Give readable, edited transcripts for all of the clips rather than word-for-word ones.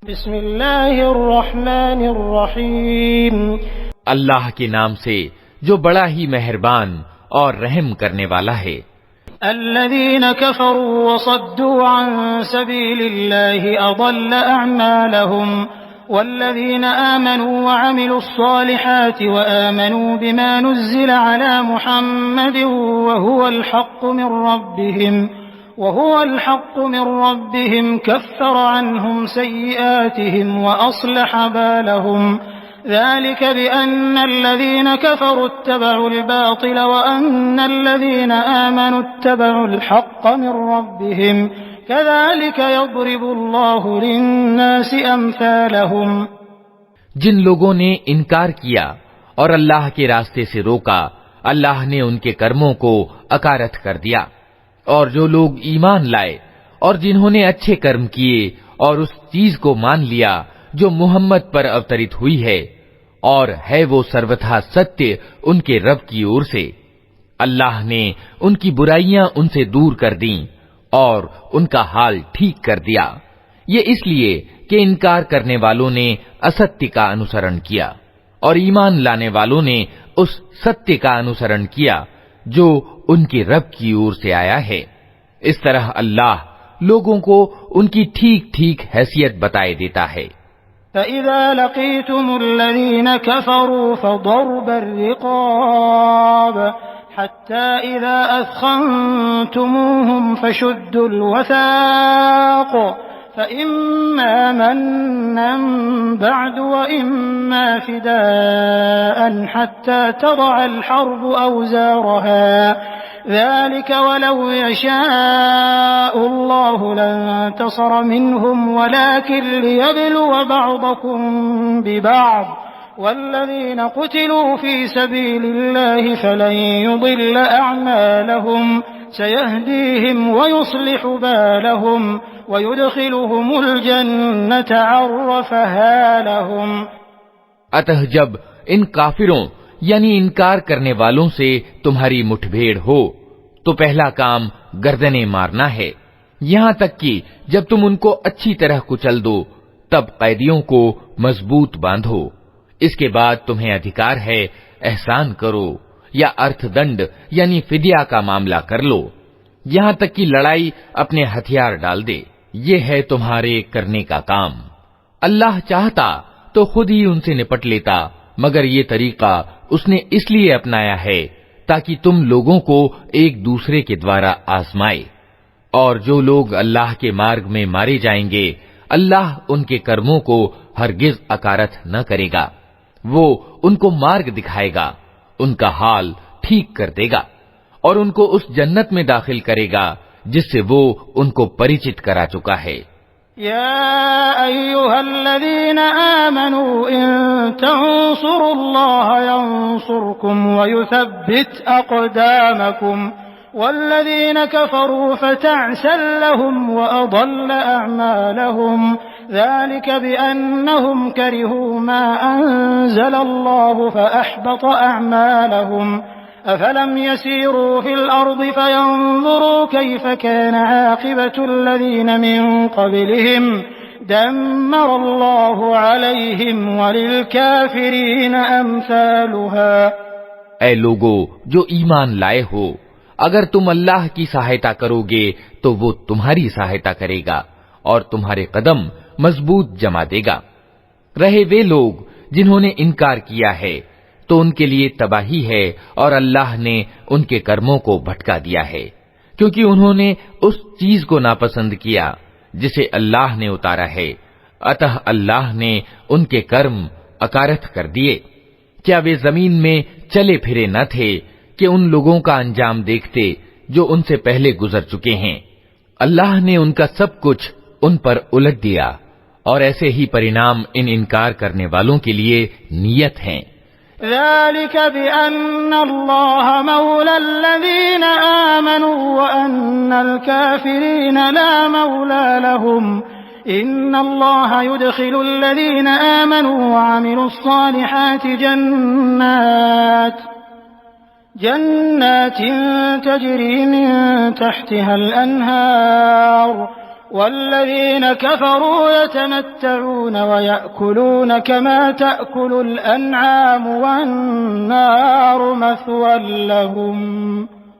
بسم اللہ الرحمن الرحیم، اللہ کے نام سے جو بڑا ہی مہربان اور رحم کرنے والا ہے۔ الذين كفروا وصدوا عن سبيل الله أضل أعمالهم والذين آمنوا وعملوا الصالحات وآمنوا بما نزل على محمد وهو الحق من ربهم كفر عنهم سيئاتهم وأصلح بالهم ذلك بأن الذين كفروا اتبعوا الباطل وأن الذين آمنوا اتبعوا الحق من ربهم كذلك يضرب الله للناس أمثالهم۔ جن لوگوں نے انکار کیا اور اللہ کے راستے سے روکا، اللہ نے ان کے کرموں کو اکارت کر دیا، اور جو لوگ ایمان لائے اور جنہوں نے اچھے کرم کیے اور اس چیز کو مان لیا جو محمد پر اوترت ہوئی ہے، اور ہے وہ سروتھا ستیہ ان کے رب کی اور سے، اللہ نے ان کی برائیاں ان سے دور کر دیں اور ان کا حال ٹھیک کر دیا، یہ اس لیے کہ انکار کرنے والوں نے استیہ کا انوسرن کیا اور ایمان لانے والوں نے اس ستیہ کا انوسرن کیا جو ان کے رب کی اور سے آیا ہے۔ اس طرح اللہ لوگوں کو ان کی ٹھیک ٹھیک حیثیت بتائے دیتا ہے۔ فَإِذَا لَقِيتُمُ الَّذِينَ كَفَرُوا فَضَرْبَ الرِّقَابِ حَتَّى إِذَا أَثْخَنْتُمُوهُمْ فَشُدُّوا الْوَثَاقَ فَإِمَّا مَنًّا بَعْدُ وَإِمَّا فِدَاءً حَتَّى تَضَعَ الْحَرْبُ أَوْزَارَهَا ذلك ولو يشاء الله لانتصر منهم ولكن ليبلو بعضكم ببعض والذين قتلوا في سبيل الله فلن يضل أعمالهم سيهديهم ويصلح بالهم ويدخلهم الجنة عرفها لهم۔ اتہ جب ان کافروں یعنی انکار کرنے والوں سے تمہاری مٹھ بھیڑ ہو تو پہلا کام گردنیں مارنا ہے، یہاں تک کہ جب تم ان کو اچھی طرح کچل دو تب قیدیوں کو مضبوط باندھو، اس کے بعد تمہیں ادھیکار ہے احسان کرو یا ارتھ دنڈ یعنی فدیہ کا معاملہ کر لو، یہاں تک کہ لڑائی اپنے ہتھیار ڈال دے، یہ ہے تمہارے کرنے کا کام۔ اللہ چاہتا تو خود ہی ان سے نپٹ لیتا، مگر یہ طریقہ اس نے اس لیے اپنایا ہے تاکہ تم لوگوں کو ایک دوسرے کے دوارا آزمائے، اور جو لوگ اللہ کے مارگ میں مارے جائیں گے اللہ ان کے کرموں کو ہرگز اکارت نہ کرے گا، وہ ان کو مارگ دکھائے گا، ان کا حال ٹھیک کر دے گا اور ان کو اس جنت میں داخل کرے گا جس سے وہ ان کو پریچت کرا چکا ہے۔ يا أيها الذين آمنوا إن تنصروا الله ينصركم ويثبت أقدامكم والذين كفروا فتعسا لهم وأضل أعمالهم ذلك بأنهم كرهوا ما أنزل الله فأحبط أعمالهم أفلم يسيروا في الأرض فينظروا كيف كان عاقبة الذين من قبلهم دمر الله عليهم وللكافرين أمثالها۔ اے لوگو جو ایمان لائے ہو، اگر تم اللہ کی سہایتا کرو گے تو وہ تمہاری سہایتا کرے گا اور تمہارے قدم مضبوط جما دے گا۔ رہے وہ لوگ جنہوں نے انکار کیا ہے تو ان کے لیے تباہی ہے اور اللہ نے ان کے کرموں کو بھٹکا دیا ہے، کیونکہ انہوں نے اس چیز کو ناپسند کیا جسے اللہ نے اتارا ہے، اتہ اللہ نے ان کے کرم اکارت کر دیے۔ کیا وہ زمین میں چلے پھرے نہ تھے کہ ان لوگوں کا انجام دیکھتے جو ان سے پہلے گزر چکے ہیں؟ اللہ نے ان کا سب کچھ ان پر الٹ دیا، اور ایسے ہی پرینام ان انکار کرنے والوں کے لیے نیت ہیں۔ ذلك بأن الله مولى الذين آمنوا وأن الكافرين لا مولى لهم إن الله يدخل الذين آمنوا وعملوا الصالحات جنات تجري من تحتها الأنهار والذين كفروا يتمتعون ويأكلون كما تأكل الأنعام والنار مثوى لهم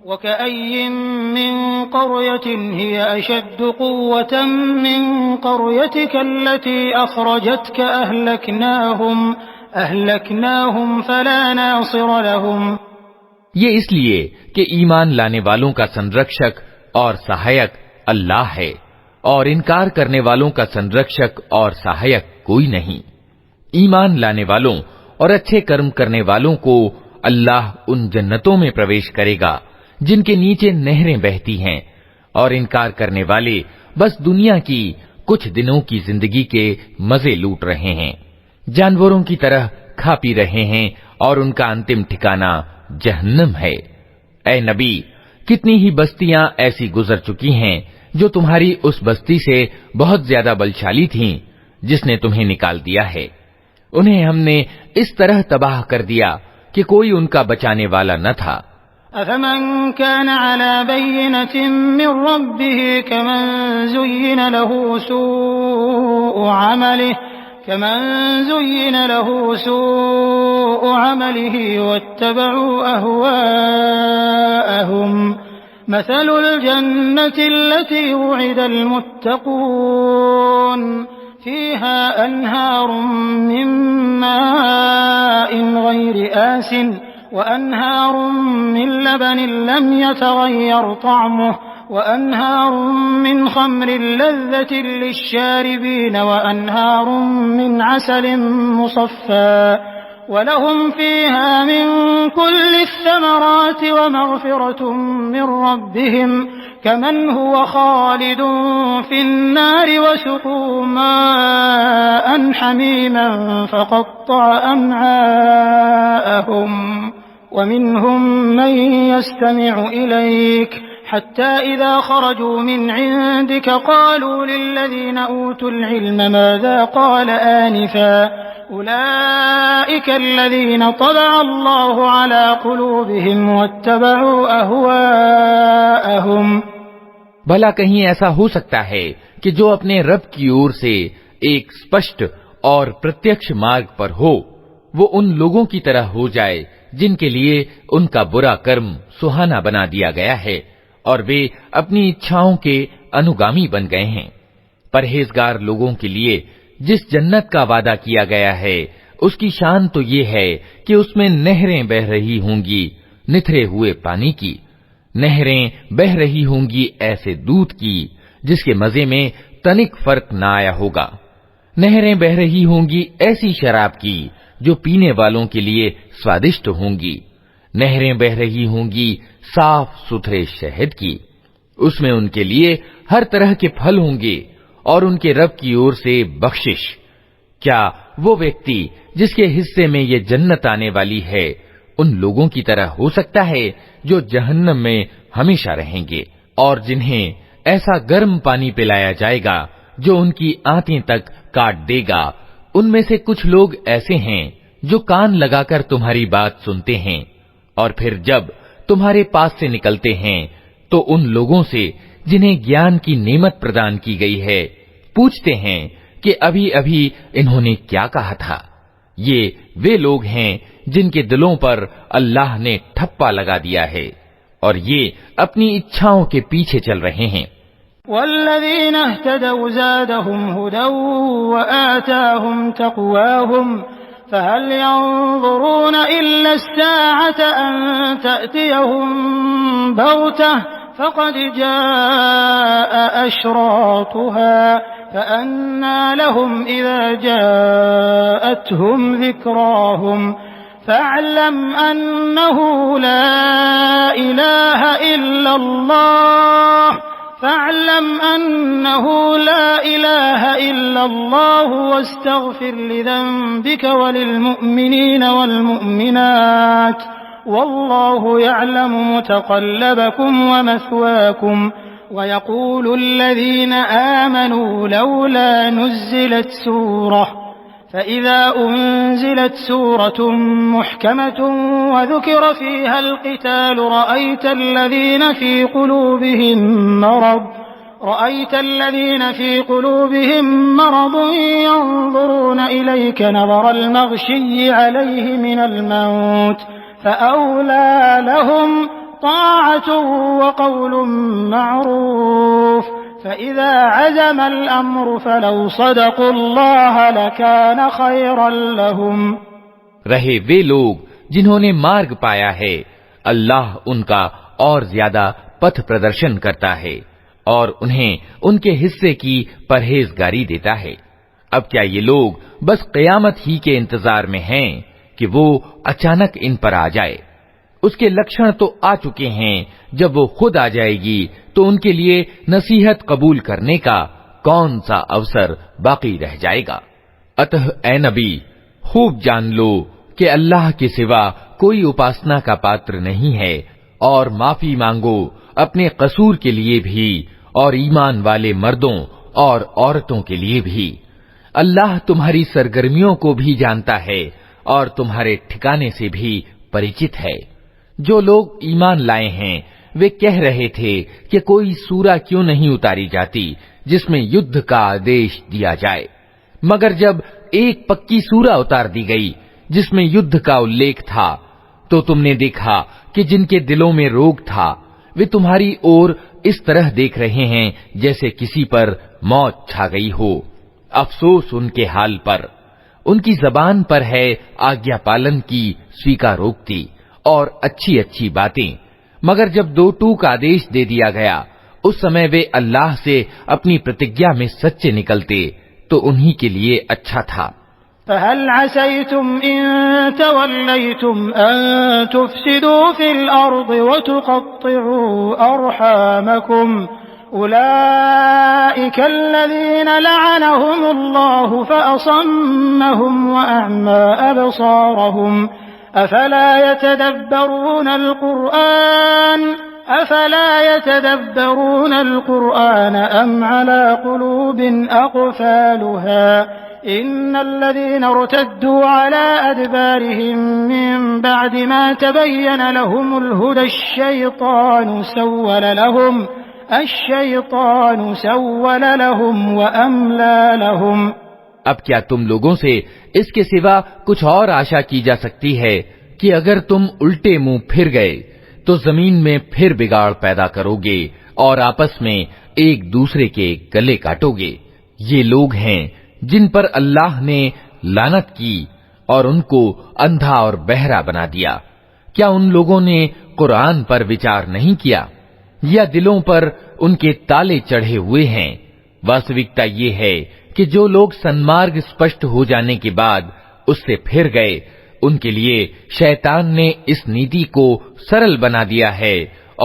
وكأي من قرية هي أشد قوة من قريتك التي أخرجتك أهلكناهم فلا ناصر لهم. یہ اس لیے کہ ایمان لانے والوں کا سنرکشک اور سہایک اللہ ہے، اور انکار کرنے والوں کا سنرکشک اور سہایک کوئی نہیں. ایمان لانے والوں اور اچھے کرم کرنے والوں کو اللہ ان جنتوں میں پرویش کرے گا جن کے نیچے نہریں بہتی ہیں، اور انکار کرنے والے بس دنیا کی کچھ دنوں کی زندگی کے مزے لوٹ رہے ہیں، جانوروں کی طرح کھا پی رہے ہیں، اور ان کا انتم ٹھکانہ جہنم ہے. اے نبی، کتنی ہی بستیاں ایسی گزر چکی ہیں جو تمہاری اس بستی سے بہت زیادہ بلشالی تھیں جس نے تمہیں نکال دیا ہے. انہیں ہم نے اس طرح تباہ کر دیا کہ کوئی ان کا بچانے والا نہ تھا. أفمن كان على بينة من ربه كمن زين له سوء عمله واتبعوا أهواءهم مثل الجنة التي وعد المتقون فيها أنهار من ماء غير آسن وأنهار من لبن لم يتغير طعمه وأنهار من خمر لذة للشاربين وأنهار من عسل مصفى ولهم فيها من كل الثمرات ومغفرة من ربهم كمن هو خالد في النار وسقوا ماء حميما فقطع أمعاءهم ومنهم من يستمع إليك حتى إذا خرجوا من عندك قالوا للذين أوتوا العلم ماذا قال آنفا أولئك الذين طبع الله على قلوبهم واتبعوا أهواءهم. بھلا کہیں ایسا ہو سکتا ہے کہ جو اپنے رب کی اور سے ایک اسپشٹ اور پرتیکش مارگ پر ہو وہ ان لوگوں کی طرح ہو جائے جن کے لیے ان کا برا کرم سہانا بنا دیا گیا ہے اور وہ اپنی اچھاؤں کے انوگامی بن گئے ہیں. پرہیزگار لوگوں کے لیے جس جنت کا وعدہ کیا گیا ہے اس کی شان تو یہ ہے کہ اس میں نہریں بہ رہی ہوں گی نتھرے ہوئے پانی کی، نہریں بہ رہی ہوں گی ایسے دودھ کی جس کے مزے میں تنک فرق نہ آیا ہوگا، نہریں بہ رہی ہوں گی ایسی شراب کی جو پینے والوں کے لیے سوادشٹ ہوں گی، نہریں بہ رہی ہوں گی صاف ستھرے شہد کی، اس میں ان کے لیے ہر طرح کے پھل ہوں گے اور ان کے رب کی اور سے بخشش. کیا وہ ویکتی جس کے حصے میں یہ جنت آنے والی ہے ان لوگوں کی طرح ہو سکتا ہے جو جہنم میں ہمیشہ رہیں گے اور جنہیں ایسا گرم پانی پلایا جائے گا جو ان کی آنتیں تک کاٹ دے گا؟ ان میں سے کچھ لوگ ایسے ہیں جو کان لگا کر تمہاری بات سنتے ہیں اور پھر جب تمہارے پاس سے نکلتے ہیں تو ان لوگوں سے جنہیں گیان کی نعمت پردان کی گئی ہے پوچھتے ہیں کہ ابھی ابھی انہوں نے کیا کہا تھا. یہ وہ لوگ ہیں جن کے دلوں پر اللہ نے ٹھپا لگا دیا ہے اور یہ اپنی اچھاؤں کے پیچھے چل رہے ہیں. والذین اهتدوا زادهم هدى وآتاهم تقواهم فهل ينظرون إلا الساعة أن تأتيهم بغتة فقد جاء أشراطها فأنى لهم إذا جاءتهم ذكراهم فاعلم أنه لا إله إلا الله واستغفر لذنبك وللمؤمنين والمؤمنات والله يعلم متقلبكم ومثواكم. ويقول الذين آمنوا لولا نزلت سورة فإذا أنزلت سورة محكمة وذكر فيها القتال رأيت الذين في قلوبهم رأيت الذين في قلوبهم مرض ينظرون إليك نظر المغشي عليه من الموت فأولى لهم طاعة وقول معروف فإذا عزم الأمر فلو صدقوا الله لكان خيرا لهم. رہے وہ لوگ جنہوں نے مارگ پایا ہے، اللہ ان کا اور زیادہ پتھ پردرشن کرتا ہے اور انہیں ان کے حصے کی پرہیزگاری دیتا ہے. اب کیا یہ لوگ بس قیامت ہی کے انتظار میں ہیں کہ وہ اچانک ان پر آ جائے؟ اس کے لکشن تو آ چکے ہیں. جب وہ خود آ جائے گی تو ان کے لیے نصیحت قبول کرنے کا کون سا اوسر باقی رہ جائے گا؟ اتہ اے نبی، خوب جان لو کہ اللہ کے سوا کوئی اپاسنا کا پاتر نہیں ہے، اور معافی مانگو اپنے قصور کے لیے بھی اور ایمان والے مردوں اور عورتوں کے لیے بھی. اللہ تمہاری سرگرمیوں کو بھی جانتا ہے اور تمہارے ٹھکانے سے بھی پریچت ہے. جو لوگ ایمان لائے ہیں وہ کہہ رہے تھے کہ کوئی سورہ کیوں نہیں اتاری جاتی جس میں یدھ کا آدیش دیا جائے، مگر جب ایک پکی سورہ اتار دی گئی جس میں یدھ کا الیکھ تھا تو تم نے دیکھا کہ جن کے دلوں میں روگ تھا وہ تمہاری اور اس طرح دیکھ رہے ہیں جیسے کسی پر موت چھا گئی ہو. افسوس ان کے حال پر، ان کی زبان پر ہے آگیا پالن کی سویکاروکتی اور اچھی اچھی باتیں، مگر جب دو ٹوک آدیش دے دیا گیا اس سمے وہ اللہ سے اپنی پرتجھا میں سچے نکلتے تو انہی کے لیے اچھا تھا. فهل عسيتم إن توليتم أن تفسدوا في الأرض وتقطعوا أرحامكم أولئك الذين لعنهم الله فأصمهم وأعمى أبصارهم أفلا يتدبرون القرآن أم على قلوب أقفالها إن الذين ارتدوا على أدبارهم من بعد ما تبين لهم الهدى الشيطان سول لهم وأملى لهم. اب کیا تم لوگوں سے اس کے سوا کچھ اور آشا کی جا سکتی ہے کہ اگر تم الٹے منہ پھر گئے تو زمین میں پھر بگاڑ پیدا کرو گے اور آپس میں ایک دوسرے کے گلے کاٹو گے؟ یہ لوگ ہیں جن پر اللہ نے لعنت کی اور ان کو اندھا اور بہرا بنا دیا. کیا ان لوگوں نے قرآن پر وچار نہیں کیا یا دلوں پر ان کے تالے چڑھے ہوئے ہیں؟ واستوکتا یہ ہے کہ جو لوگ سنمارگ اسپشٹ ہو جانے کے بعد اس سے پھر گئے ان کے لیے شیطان نے اس نیتی کو سرل بنا دیا ہے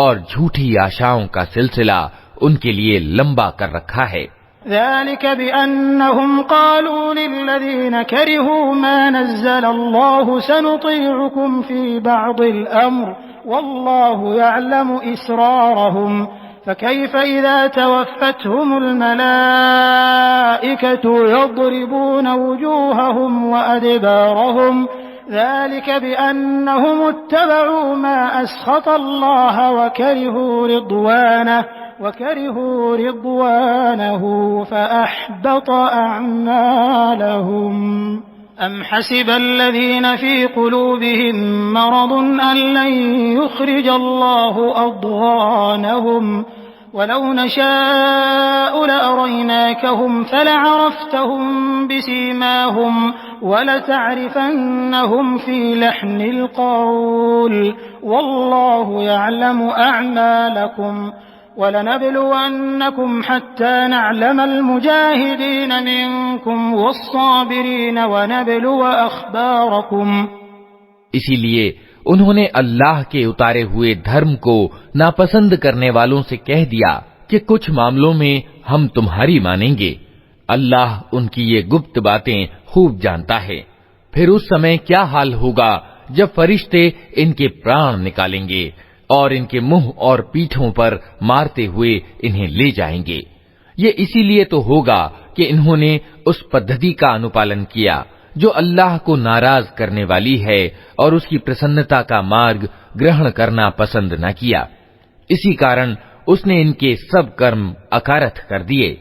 اور جھوٹی آشاؤں کا سلسلہ ان کے لیے لمبا کر رکھا ہے. ذلك بأنهم قالوا للذين كرهوا ما نزل الله سنطيعكم في بعض الأمر والله يعلم إسرارهم فكيف إذا توفتهم الملائكة يضربون وجوههم وأدبارهم ذلك بأنهم اتبعوا ما أسخط الله وكرهوا رضوانه فأحبط أعمالهم. أم حسب الذين في قلوبهم مرض أن لن يخرج الله أضغانهم ولو نشاء لأريناكهم فلعرفتهم بسيماهم ولتعرفنهم في لحن القول والله يعلم أعمالكم وَلَنَبْلُوَنَّكُمْ حَتَّى نَعْلَمَ الْمُجَاهِدِينَ مِنكُمْ وَالصَّابِرِينَ وَنَبْلُوَ أَخْبَارَكُمْ. اسی لیے انہوں نے اللہ کے اتارے ہوئے دھرم کو ناپسند کرنے والوں سے کہہ دیا کہ کچھ معاملوں میں ہم تمہاری مانیں گے. اللہ ان کی یہ گپت باتیں خوب جانتا ہے. پھر اس سمے کیا حال ہوگا جب فرشتے ان کے پران نکالیں گے اور ان کے منہ اور پیٹھوں پر مارتے ہوئے انہیں لے جائیں گے. یہ اسی لیے تو ہوگا کہ انہوں نے اس پدھتی کا انوپالن کیا جو اللہ کو ناراض کرنے والی ہے اور اس کی پرسنتا کا مارگ گرہن کرنا پسند نہ کیا. اسی کارن اس نے ان کے سب کرم اکارت کر دیے۔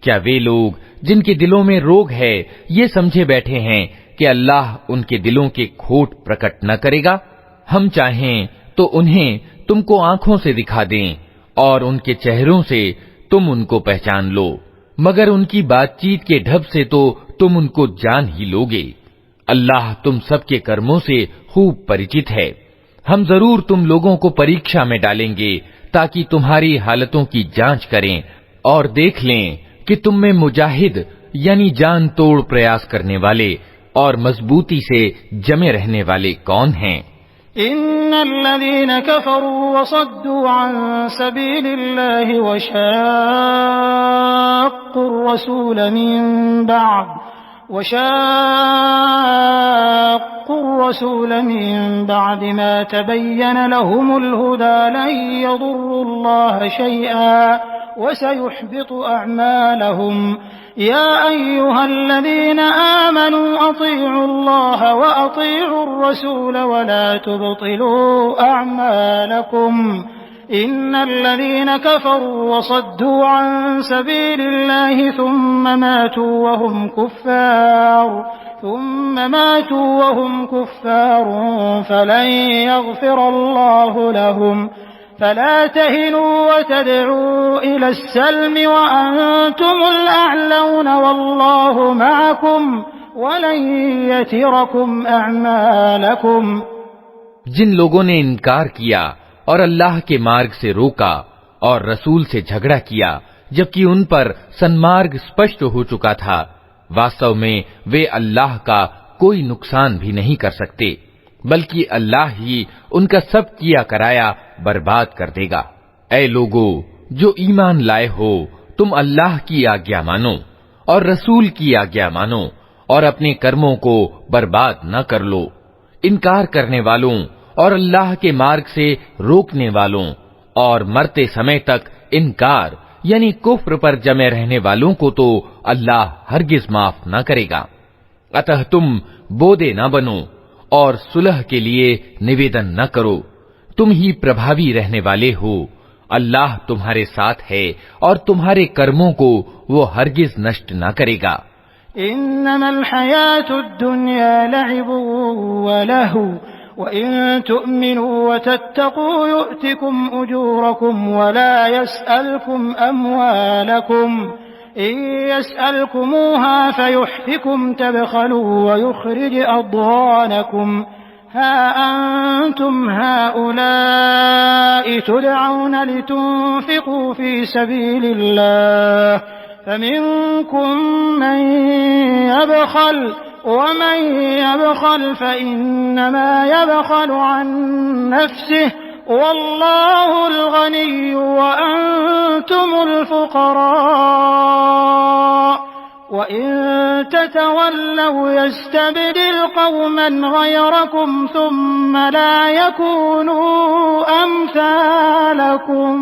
کیا وہ لوگ جن کے دلوں میں روگ ہے یہ سمجھے بیٹھے ہیں کہ اللہ ان کے دلوں کے کھوٹ پرکٹ نہ کرے گا؟ ہم چاہیں تو انہیں تم کو آنکھوں سے دکھا دیں اور ان کے چہروں سے تم ان کو پہچان لو، مگر ان کی بات چیت کے ڈھب سے تو تم ان کو جان ہی لوگے۔ اللہ تم سب کے کرموں سے خوب پریچت ہے۔ ہم ضرور تم لوگوں کو پریکشا میں ڈالیں گے تاکہ تمہاری حالتوں کی جانچ کریں اور دیکھ لیں کہ تم میں مجاہد یعنی جان توڑ پریاس کرنے والے اور مضبوطی سے جمے رہنے والے کون ہیں۔ ان الذين كفروا وصدوا عن سبيل الله وشاقوا الرسول من بعد ما تبين لهم الهدى لن يضروا الله شيئا وسيحبط أعمالهم يا أيها الذين آمنوا أطيعوا الله وأطيعوا الرسول ولا تبطلوا أعمالكم إن الذين كفروا وصدوا عن سبيل الله ثم ماتوا وهم كفار فلن يغفر الله لهم فلا تهنوا وتدعوا إلى السلم وأنتم الأعلون والله معكم ولن يتركم أعمالكم۔ جن لوگوں نے انکار کیا اور اللہ کے مارگ سے روکا اور رسول سے جھگڑا کیا جبکہ ان پر سنمارگ اسپشٹ ہو چکا تھا، واستو میں وہ اللہ کا کوئی نقصان بھی نہیں کر سکتے، بلکہ اللہ ہی ان کا سب کیا کرایا برباد کر دے گا۔ اے لوگو جو ایمان لائے ہو، تم اللہ کی آگیا مانو اور رسول کی آگیا مانو اور اپنے کرموں کو برباد نہ کر لو۔ انکار کرنے والوں اور اللہ کے مارگ سے روکنے والوں اور مرتے سمے تک انکار یعنی کفر پر جمے رہنے والوں کو تو اللہ ہرگز معاف نہ کرے گا۔ اتہ تم بودے نہ بنو اور صلح کے لیے نویدن نہ کرو، تم ہی پربھاوی رہنے والے ہو۔ اللہ تمہارے ساتھ ہے اور تمہارے کرموں کو وہ ہرگز نشٹ نہ کرے گا۔ انما الحیاة الدنیا لعب ولہو وَإِن تُؤْمِنُوا وَتَتَّقُوا يُؤْتِكُمْ أُجُورَكُمْ وَلَا يَسْأَلْكُمْ أَمْوَالَكُمْ إِن يَسْأَلْكُمُوهَا فَيُحْفِكُمْ تَبْخَلُوا وَيُخْرِجْ أَضْغَانَكُمْ ها أنتم هؤلاء تدعون لتنفقوا في سبيل الله فمنكم من يبخل ومن يبخل فإنما يبخل عن نفسه والله الغني وأنتم الفقراء وَإِن تَتَوَلَّوْا يَسْتَبْدِلْ قَوْمًا غَيْرَكُمْ ثُمَّ لَا يَكُونُوا أَمْثَالَكُمْ۔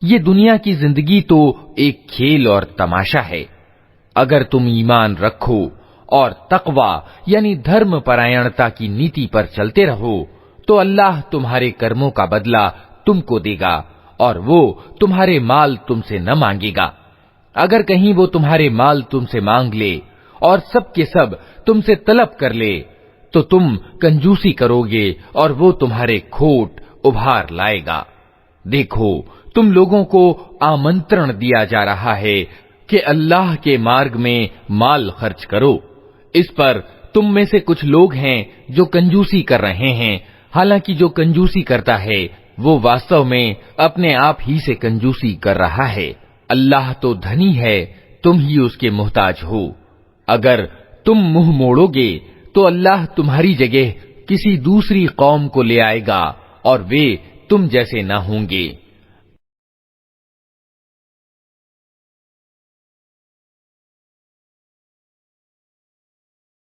یہ دنیا کی زندگی تو ایک کھیل اور تماشا ہے، اگر تم ایمان رکھو اور تقوی یعنی دھرم پرائنتا کی نیتی پر چلتے رہو تو اللہ تمہارے کرموں کا بدلہ تم کو دے گا اور وہ تمہارے مال تم سے نہ مانگے گا۔ اگر کہیں وہ تمہارے مال تم سے مانگ لے اور سب کے سب تم سے طلب کر لے تو تم کنجوسی کرو گے اور وہ تمہارے کھوٹ ابھار لائے گا۔ دیکھو تم لوگوں کو آمنترن دیا جا رہا ہے کہ اللہ کے مارگ میں مال خرچ کرو، اس پر تم میں سے کچھ لوگ ہیں جو کنجوسی کر رہے ہیں، حالانکہ جو کنجوسی کرتا ہے وہ واستو میں اپنے آپ ہی سے کنجوسی کر رہا ہے۔ اللہ تو دھنی ہے، تم ہی اس کے محتاج ہو۔ اگر تم منہ موڑو گے تو اللہ تمہاری جگہ کسی دوسری قوم کو لے آئے گا اور وہ تم جیسے نہ ہوں گے۔